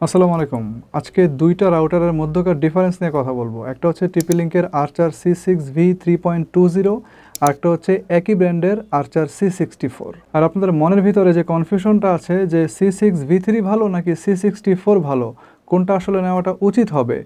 আসসালামু আলাইকুম। আজকে দুইটা রাউটারের মধ্যকার ডিফারেন্স নিয়ে কথা বলবো। একটা হচ্ছে TP-Link-এর Archer C6v3.20 আর একটা হচ্ছে একই ব্র্যান্ডের Archer C64। আর আপনাদের মনের ভিতরে যে কনফিউশনটা আছে যে C6v3 ভালো নাকি C64 ভালো, কোনটা আসলে নেওয়াটা উচিত হবে,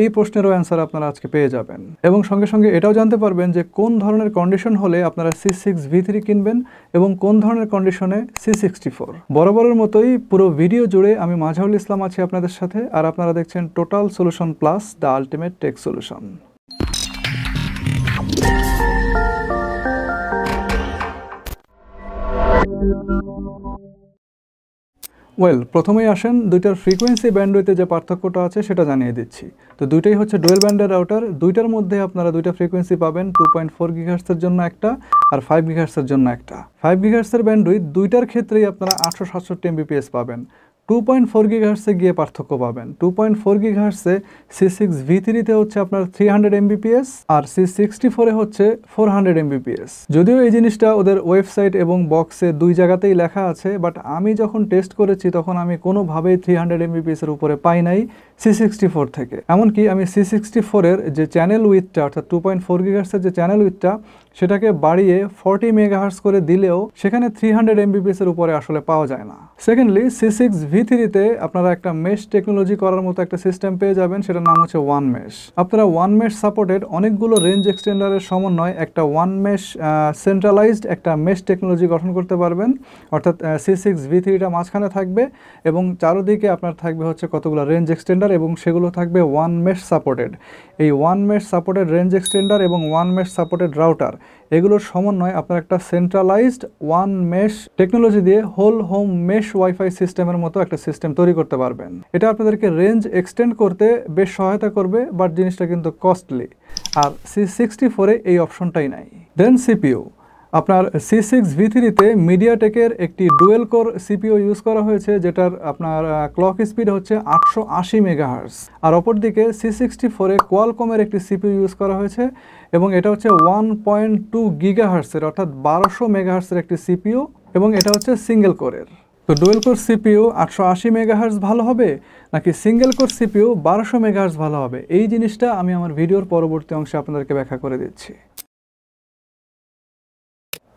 এই প্রশ্নেরও অ্যান্সার আপনারা আজকে পেয়ে যাবেন। এবং সঙ্গে সঙ্গে এটাও জানতে পারবেন যে কোন ধরনের কন্ডিশন হলে আপনারা C6v3 কিনবেন এবং কোন ধরনের কন্ডিশনে C64। বরাবরের মতোই পুরো ভিডিও জুড়ে আমি মাঝারুল ইসলাম আছি আপনাদের সাথে, আর আপনারা দেখছেন total solution plus the ultimate tech solution. প্রথমেই আসেন দুইটার ফ্রিকোয়েন্সি ব্যান্ডউইথে যে পার্থক্যটা আছে সেটা জানিয়ে দিচ্ছি। তো দুইটাই হচ্ছে ডুয়েল ব্যান্ডের রাউটার। দুইটার মধ্যে আপনারা দুইটা ফ্রিকোয়েন্সি পাবেন, 2.4 GHz-এর জন্য একটা আর 5 GHz-এর জন্য একটা। 5 GHz-এর ব্যান্ডউইথ দুইটার ক্ষেত্রেই আপনারা 867 Mbps পাবেন। 2.4 GHz-এ গিয়ে পার্থক্য পাবেন। 2.4 GHz-এ C6v3-তে হচ্ছে আপনার 300 Mbps আর C64-এ হচ্ছে 400 Mbps। যদিও এই জিনিসটা ওদের ওয়েবসাইট এবং বক্সে দুই জায়গাতেই লেখা আছে, বাট আমি যখন টেস্ট করেছি তখন আমি কোনোভাবেই 300 Mbps-এর উপরে পাই নাই C64 থেকে। এমনকি আমি C64-এর যে চ্যানেল উইথটা অর্থাৎ 2.4 GHz-এর যে চ্যানেল উইথটা সেটাকে বাড়িয়ে 40 MHz করে দিলেও সেখানে 300 Mbps-এর উপরে আসলে পাওয়া যায় না। সেকেন্ডলি C6v3-তে আপনারা একটা মেশ টেকনোলজি করার মতো একটা সিস্টেম পেয়ে যাবেন, সেটার নাম হচ্ছে ওয়ান মেশ। আপনারা ওয়ান মেশ সাপোর্টেড অনেকগুলো রেঞ্জ এক্সটেন্ডারের সমন্বয় একটা ওয়ান মেশ সেন্ট্রালাইজড একটা মেশ টেকনোলজি গঠন করতে পারবেন। অর্থাৎ C6v3-টা মাঝখানে থাকবে এবং চারদিকে আপনার থাকবে হচ্ছে কতগুলো রেঞ্জ এক্সটেন্ডার এবং সেগুলো থাকবে ওয়ান মেশ সাপোর্টেড। এই one mesh supported range extender এবং ওয়ান মেশ সাপোর্টেড রাউটার এগুলোর সমন্বয় আপনার একটা সেন্ট্রালাইজড ওয়ান মেশ টেকনোলজি দিয়ে হোল হোম মেশ ওয়াইফাই সিস্টেমের মতো একটা সিস্টেম তৈরি করতে পারবেন। এটা আপনাদেরকে রেঞ্জ এক্সটেন্ড করতে বেশ সহায়তা করবে, বাট জিনিসটা কিন্তু কস্টলি। আর C64-এ এই অপশনটাই নাই। দেন সিপিইউ। আপনার C6v3-তে মিডিয়াটেকের একটি ডুয়েল কোর সিপিইউ ইউজ করা হয়েছে, যেটার আপনার ক্লক স্পিড হচ্ছে 880 MHz। আর অপরদিকে C64-এ কোয়ালকমের একটি সিপিইউ ইউজ করা হয়েছে এবং এটা হচ্ছে 1.2 GHz-এর অর্থাৎ 1200 MHz-এর একটি সিপিইউ এবং এটা হচ্ছে সিঙ্গেল কোরের। তো ডুয়েল কোর সিপিইউ 880 MHz ভালো হবে নাকি সিঙ্গেল কোর সিপিইউ 1200 MHz ভালো হবে, এই জিনিসটা আমি আমার ভিডিওর পরবর্তী অংশে আপনাদেরকে ব্যাখ্যা করে দিচ্ছি।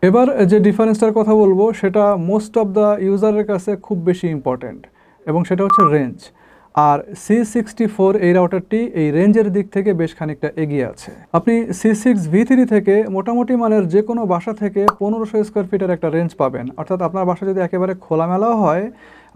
এবার যে ডিফারেন্সটার কথা বলবো সেটা মোস্ট অফ দ্য ইউজারের কাছে খুব বেশি ইম্পর্টেন্ট এবং সেটা হচ্ছে রেঞ্জ। আর C64 এই রাউটারটি এই রেঞ্জের দিক থেকে বেশ খানিকটা এগিয়ে আছে। আপনি C6v3 থেকে মোটামুটি মানের যে কোনো বাসা থেকে 1500 স্কোয়ার ফিটের একটা রেঞ্জ পাবেন। অর্থাৎ আপনার বাসা যদি একেবারে খোলামেলাও হয়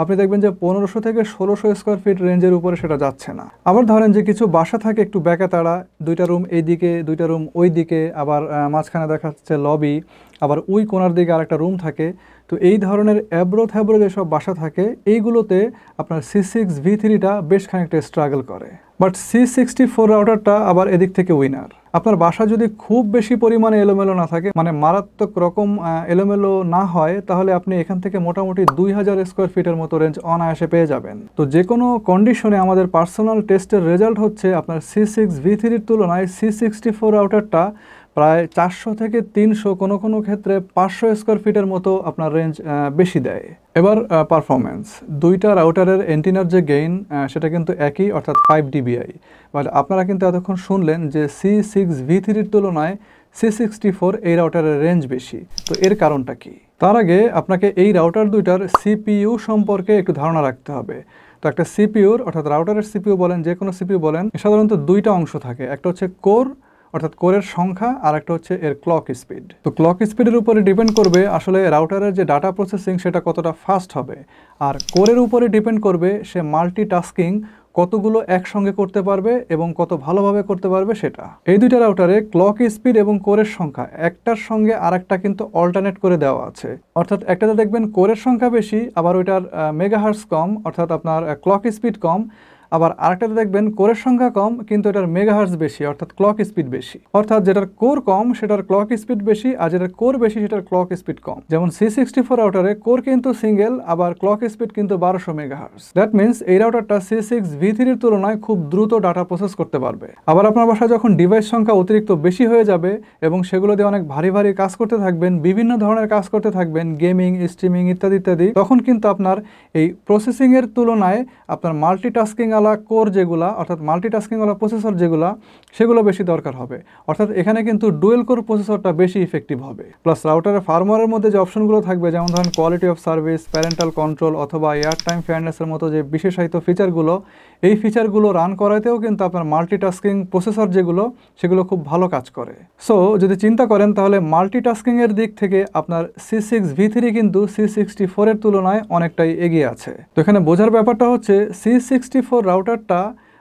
আপনি দেখবেন যে 1500 থেকে 1600 স্কোয়ার ফিট রেঞ্জের উপরে সেটা যাচ্ছে না। আবার ধরেন যে কিছু বাসা থাকে একটু ব্যাকাতাড়া, দুইটা রুম এইদিকে দুইটা রুম ওই দিকে, আবার মাঝখানে দেখা যাচ্ছে লবি, আবার ওই কোনার দিকে আরেকটা রুম থাকে। তো এই ধরনের অ্যাব্রো থ্যাব্রো যেসব বাসা থাকে এইগুলোতে আপনার C6v3-টা বেশ খানিকটা স্ট্রাগল করে। বাট C64 রাউটারটা আবার এদিক থেকে উইনার। আপনার বাসা যদি খুব বেশি পরিমাণে এলোমেলো না থাকে, মানে মারাত্মক রকম এলোমেলো না হয়, তাহলে আপনি এখান থেকে মোটামুটি 2000 স্কোয়ার ফিটের মতো রেঞ্জ অনায়াসে পেয়ে যাবেন। তো যে কোনো কন্ডিশনে আমাদের পার্সোনাল টেস্টের রেজাল্ট হচ্ছে আপনার C6v3-র তুলনায় C64 রাউটারটা প্রায় 400 থেকে 300, কোনো ক্ষেত্রে 500 স্কোয়ার ফিটের মতো আপনার রেঞ্জ বেশি দেয়। এবার পারফরমেন্স। দুইটা রাউটারের এন্টিনার যে গেইন সেটা কিন্তু একই, অর্থাৎ 5 dBi। বাট আপনারা কিন্তু এতক্ষণ শুনলেন যে C6v3-র তুলনায় C64 এই রাউটারের রেঞ্জ বেশি। তো এর কারণটা কি? তার আগে আপনাকে এই রাউটার দুইটার সিপিইউ সম্পর্কে একটু ধারণা রাখতে হবে। তো একটা সিপিইউর অর্থাৎ রাউটারের সিপিইউ বলেন, যে কোনো সিপিইউ বলেন, সাধারণত দুইটা অংশ থাকে। একটা হচ্ছে কোর অর্থাৎ কোরের সংখ্যা আর একটা হচ্ছে এর ক্লক স্পিড। তো ক্লক স্পিডের উপরে ডিপেন্ড করবে আসলে রাউটারের যে ডাটা প্রসেসিং সেটা কতটা ফাস্ট হবে, আর কোরের উপরে ডিপেন্ড করবে সে মাল্টিটাস্কিং কতগুলো একসঙ্গে করতে পারবে এবং কত ভালোভাবে করতে পারবে সেটা। এই দুইটা রাউটারে ক্লক স্পিড এবং কোরের সংখ্যা একটার সঙ্গে আরেকটা কিন্তু অল্টারনেট করে দেওয়া আছে। অর্থাৎ একটাতে দেখবেন কোরের সংখ্যা বেশি, আবার ওইটার মেগাহার্টজ কম, অর্থাৎ আপনার ক্লক স্পিড কম, আবার আরেকটাতে দেখবেন কোরের সংখ্যা কম কিন্তু এটার মেগাহার্টজ বেশি, অর্থাৎ ক্লক স্পিড বেশি। অর্থাৎ যেটার কোর কম সেটার ক্লক স্পিড বেশি, আর যেটার কোর বেশি সেটার ক্লক স্পিড কম। যেমন C64 রাউটারে কোর কিন্তু সিঙ্গেল, আবার ক্লক স্পিড কিন্তু 1200 মেগাহার্টজ। দ্যাট মিনস এই রাউটারটা C6v3 এর তুলনায় খুব দ্রুত ডাটা প্রসেস করতে পারবে। আবার আপনার বাসায় যখন ডিভাইস সংখ্যা অতিরিক্ত বেশি হয়ে যাবে এবং সেগুলো দিয়ে অনেক ভারী ভারী কাজ করতে থাকবেন, বিভিন্ন ধরনের কাজ করতে থাকবেন, গেমিং, স্ট্রিমিং ইত্যাদি ইত্যাদি, তখন কিন্তু আপনার এই প্রসেসিং এর তুলনায় আপনার মাল্টিটাস্কিং ওয়ালা কোর যেগুলা, অর্থাৎ মাল্টিটাস্কিং ওয়ালা প্রসেসর যেগুলা, সেগুলো বেশি দরকার হবে। অর্থাৎ এখানে কিন্তু ডুয়েল কোর প্রসেসরটা বেশি ইফেক্টিভ হবে। প্লাস রাউটারের ফার্মওয়্যারের মধ্যে যে অপশনগুলো থাকবে, যেমন ধরেন quality of service, parental control অথবা এয়ার টাইম ফেয়ারনেসের মতো যে বিশেষায়িত ফিচারগুলো, এই ফিচারগুলো রান করাতেও কিন্তু আপনার মাল্টিটাস্কিং প্রসেসর যেগুলো, সেগুলো খুব ভালো কাজ করে। সো যদি চিন্তা করেন তাহলে মাল্টিটাস্কিং এর দিক থেকে আপনার C6v3 কিন্তু C64 এর তুলনায় অনেকটাই এগিয়ে আছে। তো এখানে বোঝার ব্যাপারটা হচ্ছে C64 রাউটারটা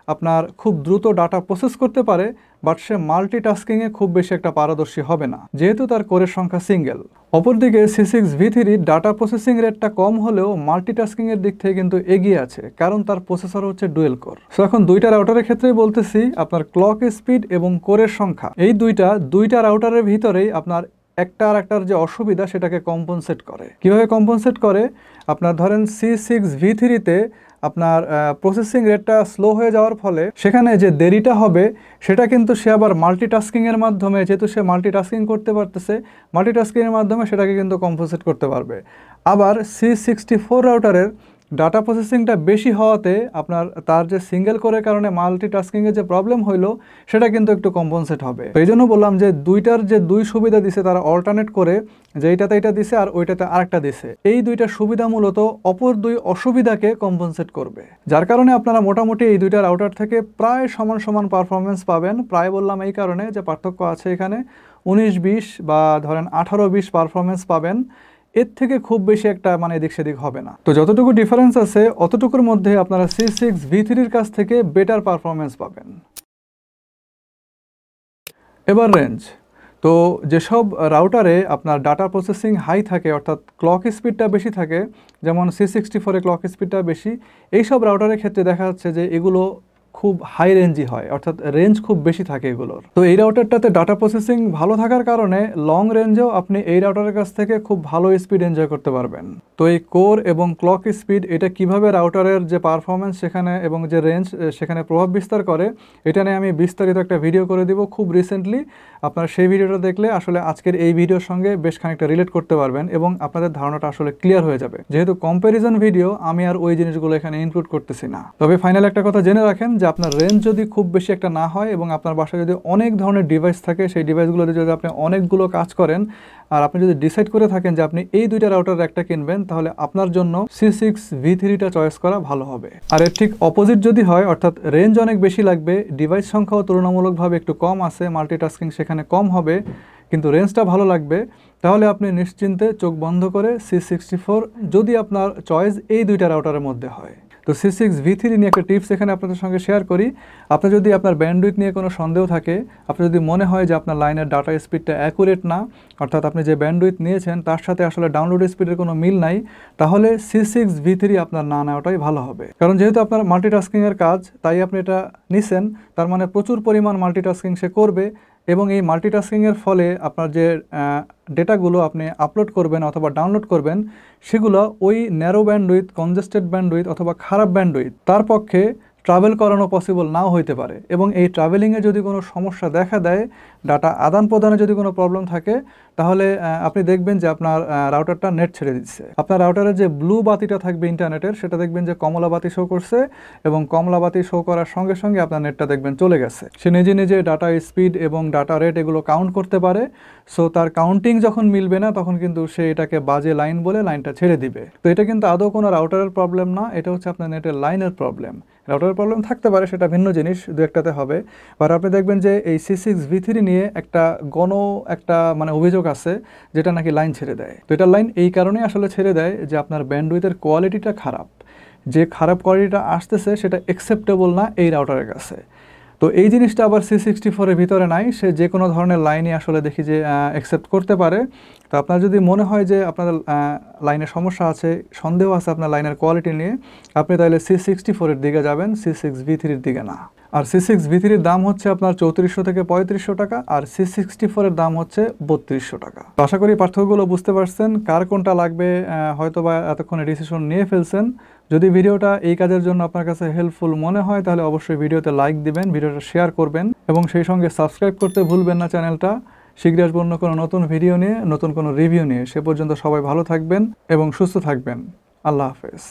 আপনার খুব দ্রুত ডাটা প্রসেস করতে পারে, বাট সে মাল্টিটাস্কিংয়ে খুব বেশি একটা পারদর্শী হবে না, যেহেতু তার কোরের সংখ্যা সিঙ্গেল। অপরদিকে C6v3 ডাটা প্রসেসিং রেটটা কম হলেও মাল্টিটাস্কিংয়ের দিক থেকে কিন্তু এগিয়ে আছে, কারণ তার প্রসেসর হচ্ছে ডুয়েল কোর। সো এখন দুইটা রাউটারের ক্ষেত্রেই বলতেছি, আপনার ক্লক স্পিড এবং কোরের সংখ্যা, এই দুইটা রাউটারের ভিতরেই আপনার একটা আর একটার যে অসুবিধা সেটাকে কম্পনসেট করে। কিভাবে কম্পনসেট করে? আপনার ধরেন C6v3-তে আপনার প্রসেসিং রেটটা স্লো হয়ে যাওয়ার ফলে সেখানে যে দেরিটা হবে সেটা কিন্তু সে আবার মাল্টিটাস্কিংয়ের মাধ্যমে, যেহেতু সে মাল্টিটাস্কিং করতে পারতেছে, মাল্টিটাস্কিংয়ের মাধ্যমে সেটাকে কিন্তু কম্পনসেট করতে পারবে। আবার C64 রাউটারের ডাটা প্রসেসিংটা বেশি হওয়াতে আপনার তার যে সিঙ্গেল কোরের কারণে মাল্টিটাস্কিংয়ের যে প্রবলেম হইলো সেটা কিন্তু একটু কম্পনসেট হবে। তো এই জন্য বললাম যে দুইটার যে দুই সুবিধা দিছে তারা অল্টারনেট করে, যে এইটাতে এটা দিছে আর ওইটাতে আরেকটা দিছে, এই দুইটা সুবিধা মূলত অপর দুই অসুবিধাকে কম্পনসেট করবে, যার কারণে আপনারা মোটামুটি এই দুইটা রাউটার থেকে প্রায় সমান সমান পারফরমেন্স পাবেন। প্রায় বললাম এই কারণে যে পার্থক্য আছে এখানে 19-20 বা ধরেন 18-20 পারফরমেন্স পাবেন, এর থেকে খুব বেশি একটা মানে এদিক সেদিক হবে না। তো যতটুকু ডিফারেন্স আছে অতটুকুর মধ্যে আপনারা C6v3-র কাছ থেকে বেটার পারফরমেন্স পাবেন। এবার রেঞ্জ। তো যেসব রাউটারে আপনার ডাটা প্রসেসিং হাই থাকে, অর্থাৎ ক্লক স্পিডটা বেশি থাকে, যেমন C64-এ ক্লক স্পিডটা বেশি, এইসব রাউটারের ক্ষেত্রে দেখা যাচ্ছে যে এগুলো খুব হাই রেঞ্জই হয়, অর্থাৎ রেঞ্জ খুব বেশি থাকে এগুলোর। তো এই রাউটারটাতে ডাটা প্রসেসিং ভালো থাকার কারণে লং রেঞ্জেও আপনি এই রাউটারের কাছ থেকে খুব ভালো স্পিড এনজয় করতে পারবেন। তো এই কোর এবং ক্লক স্পিড, এটা কিভাবে রাউটারের যে পারফরমেন্স সেখানে এবং যে রেঞ্জ সেখানে প্রভাব বিস্তার করে, এটা নিয়ে আমি বিস্তারিত একটা ভিডিও করে দিব খুব রিসেন্টলি। আপনারা সেই ভিডিওটা দেখলে আসলে আজকের এই ভিডিওর সঙ্গে বেশ খানিকটা রিলেট করতে পারবেন এবং আপনাদের ধারণাটা আসলে ক্লিয়ার হয়ে যাবে। যেহেতু কম্প্যারিজন ভিডিও, আমি আর ওই জিনিসগুলো এখানে ইনক্লুড করতেছি না। তবে ফাইনাল একটা কথা জেনে রাখেন যে আপনার রেঞ্জ যদি খুব বেশি একটা না হয় এবং আপনার বাসায় যদি অনেক ধরনের ডিভাইস থাকে, সেই ডিভাইসগুলোতে যদি আপনি অনেকগুলো কাজ করেন আর আপনি যদি ডিসাইড করে থাকেন যে আপনি এই দুইটা রাউটার একটা কিনবেন, তাহলে আপনার জন্য C6v3-টা চয়েস করা ভালো হবে। আর এর ঠিক অপোজিট যদি হয়, অর্থাৎ রেঞ্জ অনেক বেশি লাগবে, ডিভাইস সংখ্যাও তুলনামূলকভাবে একটু কম আছে, মাল্টিটাস্কিং সেখানে কম হবে, কিন্তু রেঞ্জটা ভালো লাগবে, তাহলে আপনি নিশ্চিন্তে চোখ বন্ধ করে C64, যদি আপনার চয়েস এই দুইটা রাউটারের মধ্যে হয়। তো C6v3 নিয়ে একটা টিপস এখানে আপনাদের সঙ্গে শেয়ার করি। আপনার যদি আপনার ব্যান্ডউইথ নিয়ে কোনো সন্দেহ থাকে, আপনার যদি মনে হয় যে আপনার লাইনের ডাটা স্পিডটা অ্যাকুরেট না, অর্থাৎ আপনি যে ব্যান্ডউইথ নিয়েছেন তার সাথে আসলে ডাউনলোড স্পিডের কোনো মিল নাই, তাহলে C6v3 আপনার না নেওয়াটাই ভালো হবে। কারণ যেহেতু আপনার মাল্টিটাস্কিংয়ের কাজ, তাই আপনি এটা নিছেন, তার মানে প্রচুর পরিমাণ মাল্টিটাস্কিং সে করবে এবং এই মাল্টিটাস্কিংয়ের ফলে আপনার যে ডেটাগুলো আপনি আপলোড করবেন অথবা ডাউনলোড করবেন, সেগুলো ওই ন্যারো ব্যান্ডউইথ, কনজেস্টেড ব্যান্ডউইথ অথবা খারাপ ব্যান্ডউইথ, তার পক্ষে ট্রাভেল করানো পসিবল নাও হইতে পারে। এবং এই ট্রাভেলিংয়ে যদি কোনো সমস্যা দেখা দেয়, ডাটা আদান প্রদানে যদি কোনো প্রবলেম থাকে, তাহলে আপনি দেখবেন যে আপনার রাউটারটা নেট ছেড়ে দিচ্ছে। আপনার রাউটারের যে ব্লু বাতিটা থাকবে ইন্টারনেটের, সেটা দেখবেন যে কমলা বাতি শো করছে এবং কমলা বাতি শো করার সঙ্গে সঙ্গে আপনার নেটটা দেখবেন চলে গেছে। সে নিজে নিজে ডাটা স্পিড এবং ডাটা রেট এগুলো কাউন্ট করতে পারে। সো তার কাউন্টিং যখন মিলবে না, তখন কিন্তু সে এটাকে বাজে লাইন বলে লাইনটা ছেড়ে দিবে। তো এটা কিন্তু আদৌ কোনো রাউটারের প্রবলেম না, এটা হচ্ছে আপনার নেটের লাইনের প্রবলেম। রাউটারের প্রবলেম থাকতে পারে, সেটা ভিন্ন জিনিস, দু একটাতে হবে। আর আপনি দেখবেন যে এই C6v3 নিয়ে একটা মানে অভিযোগ আছে, যেটা নাকি লাইন ছেড়ে দেয়। তো এটার লাইন এই কারণেই আসলে ছেড়ে দেয় যে আপনার ব্যান্ডউইথের কোয়ালিটিটা খারাপ, যে খারাপ কোয়ালিটিটা আসতেছে সেটা অ্যাকসেপ্টেবল না এই রাউটারের কাছে। তো এই জিনিসটা আবার C64 এর ভিতরে নাই, সে যে কোনো ধরনের লাইনই আসলে দেখি যে অ্যাকসেপ্ট করতে পারে। তো আপনার যদি মনে হয় যে আপনার লাইনের সমস্যা আছে, সন্দেহ আছে আপনার লাইনের কোয়ালিটি নিয়ে, আপনি তাহলে C64 এর দিকে যাবেন, C6v3 এর দিকে না। আর C6v3 এর দাম হচ্ছে আপনার 3400 থেকে 3500 টাকা, আর C64 এর দাম হচ্ছে 3200 টাকা। তো আশা করি পার্থক্যগুলো বুঝতে পারছেন, কার কোনটা লাগবে হয়তো বা এতক্ষণে ডিসিশন নিয়ে ফেলছেন। যদি ভিডিওটা এই কাজের জন্য আপনার কাছে হেল্পফুল মনে হয় তাহলে অবশ্যই ভিডিওতে লাইক দিবেন, ভিডিওটা শেয়ার করবেন এবং সেই সঙ্গে সাবস্ক্রাইব করতে ভুলবেন না চ্যানেলটা। শীঘ্রই আসবো অন্য কোনো নতুন ভিডিও নিয়ে, নতুন কোনো রিভিউ নিয়ে। সে পর্যন্ত সবাই ভালো থাকবেন এবং সুস্থ থাকবেন। আল্লাহ হাফেজ।